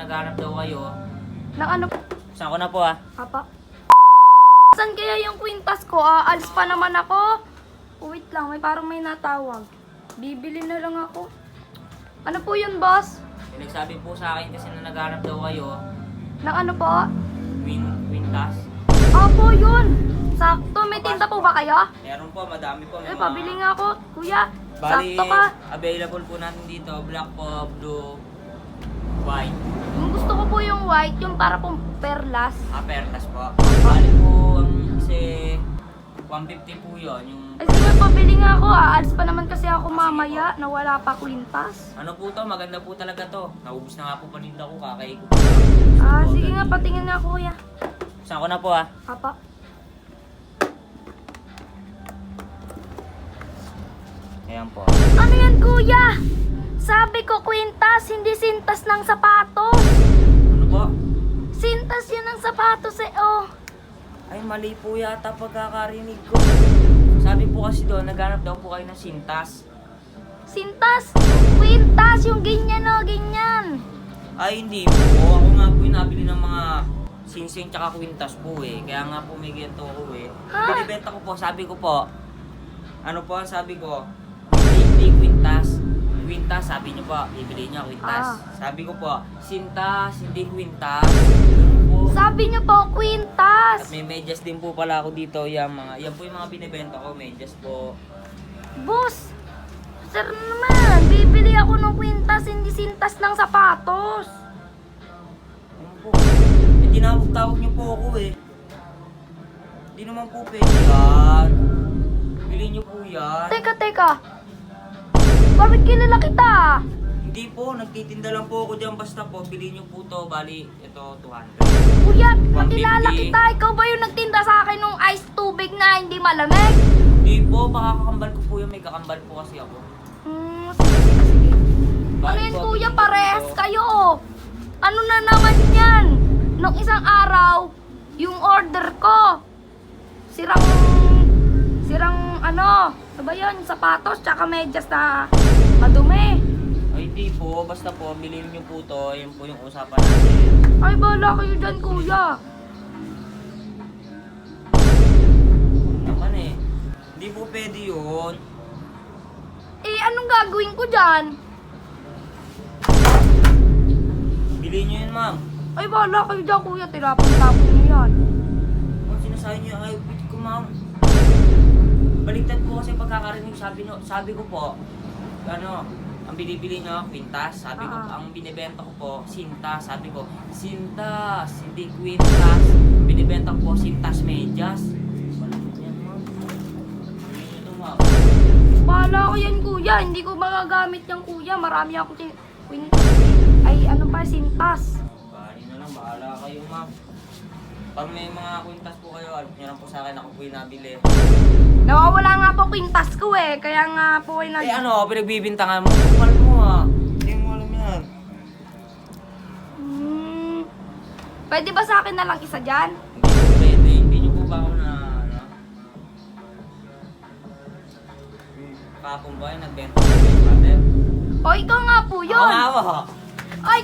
naghahanap daw kayo. Nang ano? Saan ko na po ah? Apa? Saan kaya yung kwintas ko? Aalis pa naman ako. Wait lang, may natawag. Bibili na lang ako. Ano po yun, boss? May nagsabi po sa akin kasi na naghahanap daw kayo. Nang ano po? Quintas. Opo, yun. Sakto, may tinda po ba kayo? Meron po, madami po. May Pabili nga ako, kuya. Bali, Sakto ka. available po natin dito. Black po, blue, white. Yung gusto ko po yung white, yung para pong perlas. Perlas po. Bali po, kasi 150 po yun. Yung, Ay, sige, pabili nga ako. Aalis pa naman kasi ako mamaya na wala pa kwintas. ano po to, maganda po talaga to. Naubos na nga po paninda ko, kakaiko. Sige nga, patingin nga kuya. Saan ko na po ah? Apa? Ayan po. Ano yan, kuya? Sabi ko kwintas, hindi sintas ng sapatos. Ano po? Sintas yun ng sapatos eh, oh. Ay, mali po yata pagkakarinig ko. Sabi po kasi doon, naghanap daw po kayo ng sintas. Sintas? Kwintas, yung ganyan, oh, ganyan. Ay, hindi po. Ako nga po yung nabili ng mga sinsing tsaka kwintas po eh. Kaya nga po may ganito ko eh. Ha? Binibenta ko po, sabi ko po. Ano po ang sabi ko? Hindi kwintas. Kwintas, sabi niyo po. Bibili niyo kwintas. Sabi ko po, sintas, hindi kwintas. Ganun po. Sabi niyo po, At kwintas. may medyas din po pala ako dito. Yan po yung mga binibenta ko. Medyas po. Boss, sir naman, bibili ako ng kwintas, hindi sintas ng sapatos. Ano po? Tinawag-tawag niyo po ako eh. Hindi naman po pwede yan. Bilhin niyo po yan. Teka. Bakit kilala kita? Hindi po, nagtitinda lang po ako dyan. Basta po, bilhin niyo po to. Bali, ito 200. Kuya, nakilala 150. kita. Ikaw ba yung nagtinda sa akin ng ice tubig na hindi malamig? Hindi po, baka kakambal ko po yun. May kakambal po kasi ako. Sige. Ano Bali yan, po, kuya? bilhin niyo Parehas po to. kayo. Ano na naman yan? Nung isang araw, yung order ko, sirang ano ba yun? Sapatos, tsaka medyas na madumi. Ay, hindi po. Basta po, bilhin niyo po to. Yun po yung usapan natin. Ay, bahala kayo dyan, kuya. Naman eh. Hindi po pwede yun. Eh, anong gagawin ko dyan? Bilhin niyo yun, ma'am. Ay, bahala kayo dyan, kuya. Tinapon-tapon niyo yan. Kung sinasabi niyo, ay, wait ko, ma'am. Baliktad po kasi pagkakarinig, sabi ko po, ano, ang binibili niyo, kwintas. Sabi ko, ang binibenta ko po, sintas. Sabi ko, sintas, hindi kwintas. Binibenta ko po, sintas medyas. Baliktad yan, ma'am. Bilhin niyo ito, ma'am. Bahala ko yan, kuya. Hindi ko magagamit yan, kuya. Marami akong sintas. Bali na lang, bahala kayo, ma'am. Pag may mga kwintas po kayo, alam niyo lang po sa akin, ako po yung nabili. Nawawala nga po kwintas ko eh. Kaya nga po ay Eh ano, pinagbibintangan mo. Kapal mo ah. Hindi mo alam yan. Pwede ba sa akin na lang isa dyan? Hindi po pwede. Hindi niyo po ba ako na ano? Kapong ba yung nagbenta ng butter? O, ikaw nga po Ako yun. nga ako. Ay,